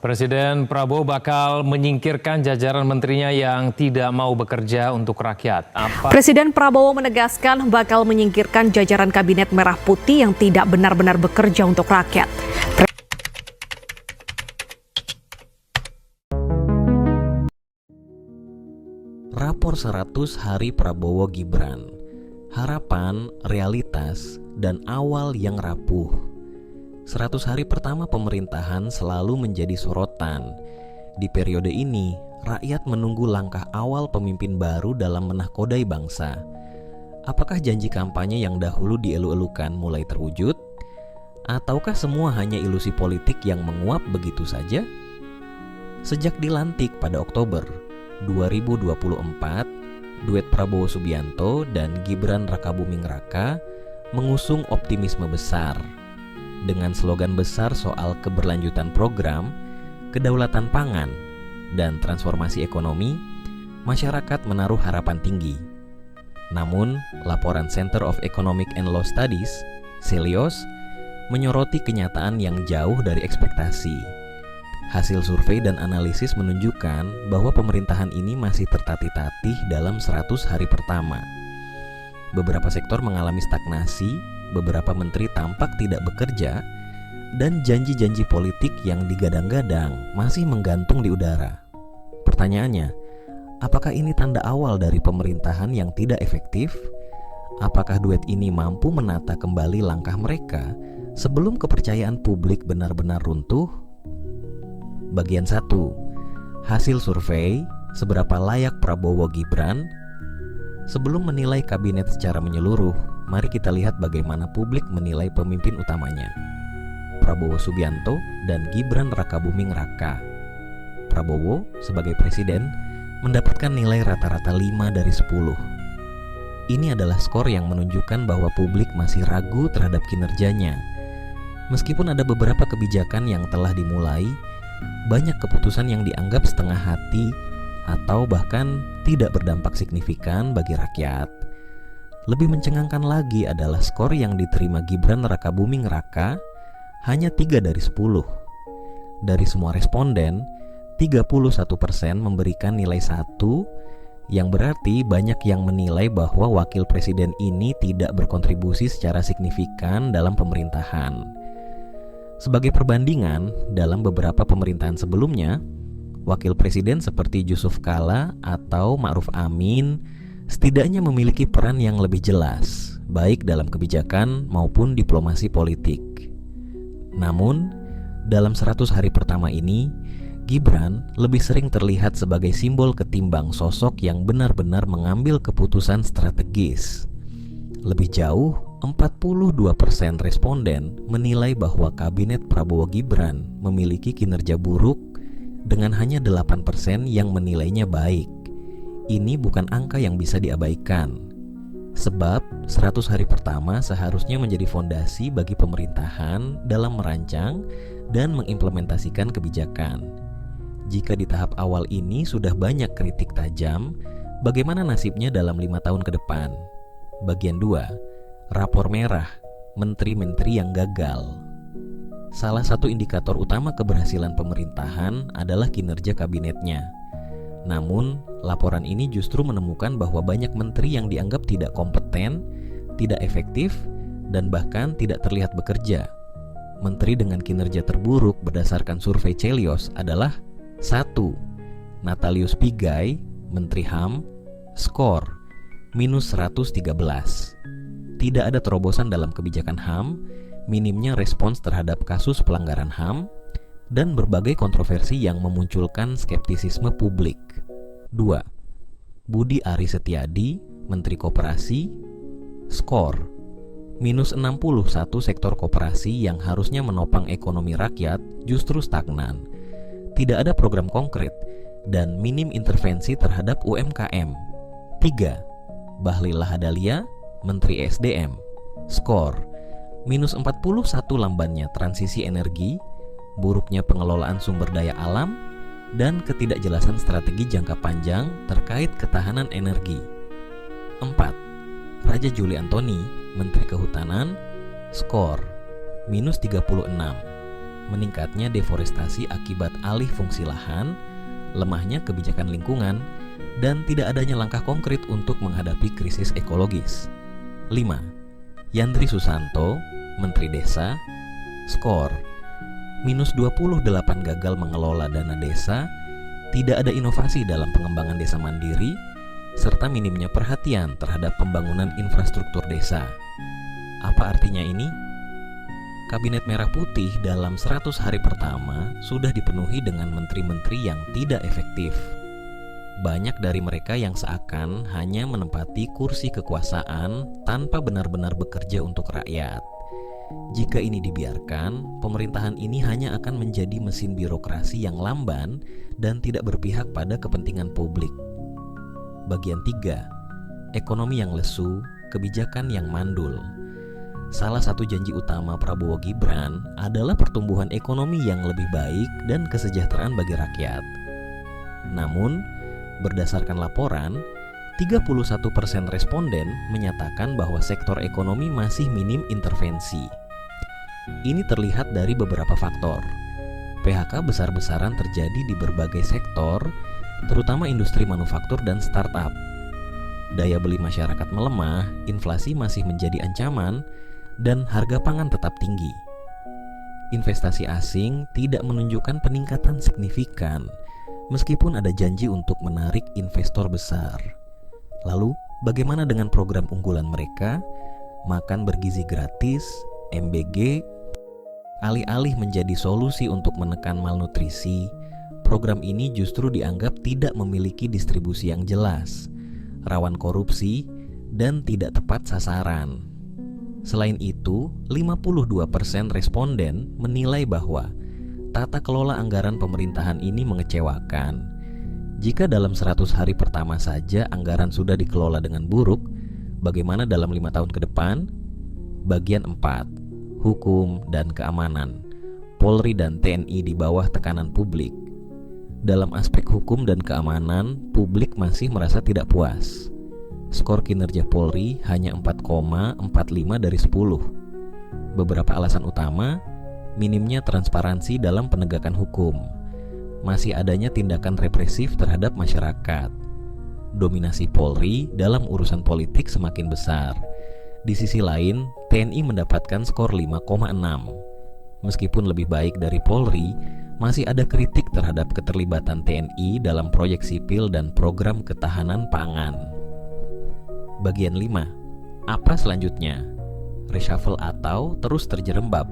Presiden Prabowo bakal menyingkirkan jajaran menterinya yang tidak mau bekerja untuk rakyat. Presiden Prabowo menegaskan bakal menyingkirkan jajaran kabinet merah putih yang tidak benar-benar bekerja untuk rakyat. Rapor 100 hari Prabowo Gibran. Harapan, realitas, dan awal yang rapuh. 100 hari pertama pemerintahan selalu menjadi sorotan. Di periode ini, rakyat menunggu langkah awal pemimpin baru dalam menahkodai bangsa. Apakah janji kampanye yang dahulu dielu-elukan mulai terwujud? Ataukah semua hanya ilusi politik yang menguap begitu saja? Sejak dilantik pada Oktober 2024, duet Prabowo Subianto dan Gibran Rakabuming Raka mengusung optimisme besar. Dengan slogan besar soal keberlanjutan program, kedaulatan pangan, dan transformasi ekonomi, masyarakat menaruh harapan tinggi. Namun, laporan Center of Economic and Law Studies, CELIOS, menyoroti kenyataan yang jauh dari ekspektasi. Hasil survei dan analisis menunjukkan bahwa pemerintahan ini masih tertatih-tatih dalam 100 hari pertama. Beberapa sektor mengalami stagnasi, beberapa menteri tampak tidak bekerja, dan janji-janji politik yang digadang-gadang masih menggantung di udara. Pertanyaannya, apakah ini tanda awal dari pemerintahan yang tidak efektif? Apakah duet ini mampu menata kembali langkah mereka sebelum kepercayaan publik benar-benar runtuh? Bagian 1. Hasil survei, seberapa layak Prabowo Gibran? Sebelum menilai kabinet secara menyeluruh, mari kita lihat bagaimana publik menilai pemimpin utamanya, Prabowo Subianto dan Gibran Rakabuming Raka. Prabowo sebagai presiden mendapatkan nilai rata-rata 5 dari 10. Ini adalah skor yang menunjukkan bahwa publik masih ragu terhadap kinerjanya. Meskipun ada beberapa kebijakan yang telah dimulai, banyak keputusan yang dianggap setengah hati atau bahkan tidak berdampak signifikan bagi rakyat. Lebih mencengangkan lagi adalah skor yang diterima Gibran Rakabuming Raka hanya 3 dari 10. Dari semua responden, 31% memberikan nilai 1, yang berarti banyak yang menilai bahwa wakil presiden ini tidak berkontribusi secara signifikan dalam pemerintahan. Sebagai perbandingan, dalam beberapa pemerintahan sebelumnya, wakil presiden seperti Yusuf Kala atau Ma'ruf Amin setidaknya memiliki peran yang lebih jelas, baik dalam kebijakan maupun diplomasi politik. Namun, dalam 100 hari pertama ini, Gibran lebih sering terlihat sebagai simbol ketimbang sosok yang benar-benar mengambil keputusan strategis. Lebih jauh, 42% responden menilai bahwa kabinet Prabowo Gibran memiliki kinerja buruk dengan hanya 8% yang menilainya baik. Ini bukan angka yang bisa diabaikan. Sebab 100 hari pertama seharusnya menjadi fondasi bagi pemerintahan dalam merancang dan mengimplementasikan kebijakan. Jika di tahap awal ini sudah banyak kritik tajam, bagaimana nasibnya dalam 5 tahun ke depan? Bagian 2. Rapor merah, menteri-menteri yang gagal. Salah satu indikator utama keberhasilan pemerintahan adalah kinerja kabinetnya. Namun, laporan ini justru menemukan bahwa banyak menteri yang dianggap tidak kompeten, tidak efektif, dan bahkan tidak terlihat bekerja. Menteri dengan kinerja terburuk berdasarkan survei CELIOS adalah 1. Natalius Pigai, Menteri HAM, skor minus 113. Tidak ada terobosan dalam kebijakan HAM, minimnya respons terhadap kasus pelanggaran HAM, dan berbagai kontroversi yang memunculkan skeptisisme publik. 2. Budi Aris Setiadi, Menteri Koperasi, skor minus 61. Sektor koperasi yang harusnya menopang ekonomi rakyat justru stagnan. Tidak ada program konkret dan minim intervensi terhadap UMKM. 3. Bahlil Lahadalia, Menteri SDM, skor minus 41. Lambannya transisi energi, buruknya pengelolaan sumber daya alam, dan ketidakjelasan strategi jangka panjang terkait ketahanan energi. 4. Raja Juli Antoni, Menteri Kehutanan, skor minus 36. meningkatnya deforestasi akibat alih fungsi lahan, lemahnya kebijakan lingkungan, dan tidak adanya langkah konkret untuk menghadapi krisis ekologis. 5. Yandri Susanto, Menteri Desa, skor minus 28 gagal mengelola dana desa, tidak ada inovasi dalam pengembangan desa mandiri, serta minimnya perhatian terhadap pembangunan infrastruktur desa. Apa artinya ini? Kabinet Merah Putih dalam 100 hari pertama sudah dipenuhi dengan menteri-menteri yang tidak efektif. Banyak dari mereka yang seakan hanya menempati kursi kekuasaan tanpa benar-benar bekerja untuk rakyat. Jika ini dibiarkan, pemerintahan ini hanya akan menjadi mesin birokrasi yang lamban dan tidak berpihak pada kepentingan publik. Bagian 3. Ekonomi yang lesu, kebijakan yang mandul. Salah satu janji utama Prabowo Gibran adalah pertumbuhan ekonomi yang lebih baik dan kesejahteraan bagi rakyat. Namun, berdasarkan laporan, 31% responden menyatakan bahwa sektor ekonomi masih minim intervensi. Ini terlihat dari beberapa faktor. PHK besar-besaran terjadi di berbagai sektor, terutama industri manufaktur dan startup. Daya beli masyarakat melemah, inflasi masih menjadi ancaman, dan harga pangan tetap tinggi. Investasi asing tidak menunjukkan peningkatan signifikan, meskipun ada janji untuk menarik investor besar. Lalu, bagaimana dengan program unggulan mereka? Makan bergizi gratis, MBG, alih-alih menjadi solusi untuk menekan malnutrisi, program ini justru dianggap tidak memiliki distribusi yang jelas, rawan korupsi, dan tidak tepat sasaran. Selain itu, 52% responden menilai bahwa tata kelola anggaran pemerintahan ini mengecewakan. Jika dalam 100 hari pertama saja anggaran sudah dikelola dengan buruk, bagaimana dalam 5 tahun ke depan? Bagian 4. Hukum dan keamanan. Polri dan TNI di bawah tekanan publik. Dalam aspek hukum dan keamanan, publik masih merasa tidak puas. Skor kinerja Polri hanya 4,45 dari 10. Beberapa alasan utama: minimnya transparansi dalam penegakan hukum, masih adanya tindakan represif terhadap masyarakat, dominasi Polri dalam urusan politik semakin besar. Di sisi lain, TNI mendapatkan skor 5,6. Meskipun lebih baik dari Polri, masih ada kritik terhadap keterlibatan TNI dalam proyek sipil dan program ketahanan pangan. Bagian 5. Apa selanjutnya? Reshuffle atau terus terjerembab?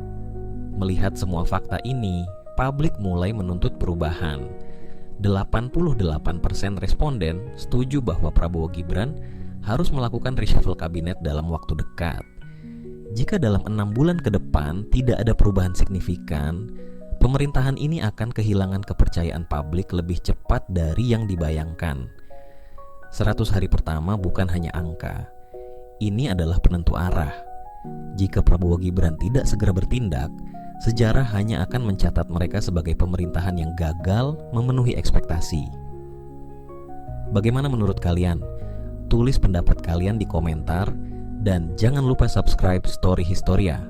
Melihat semua fakta ini, publik mulai menuntut perubahan. 88% responden setuju bahwa Prabowo Gibran harus melakukan reshuffle kabinet dalam waktu dekat. Jika dalam 6 bulan ke depan tidak ada perubahan signifikan, pemerintahan ini akan kehilangan kepercayaan publik lebih cepat dari yang dibayangkan. 100 hari pertama bukan hanya angka. Ini adalah penentu arah. Jika Prabowo Gibran tidak segera bertindak, sejarah hanya akan mencatat mereka sebagai pemerintahan yang gagal memenuhi ekspektasi. Bagaimana menurut kalian? Tulis pendapat kalian di komentar dan jangan lupa subscribe Story Historia.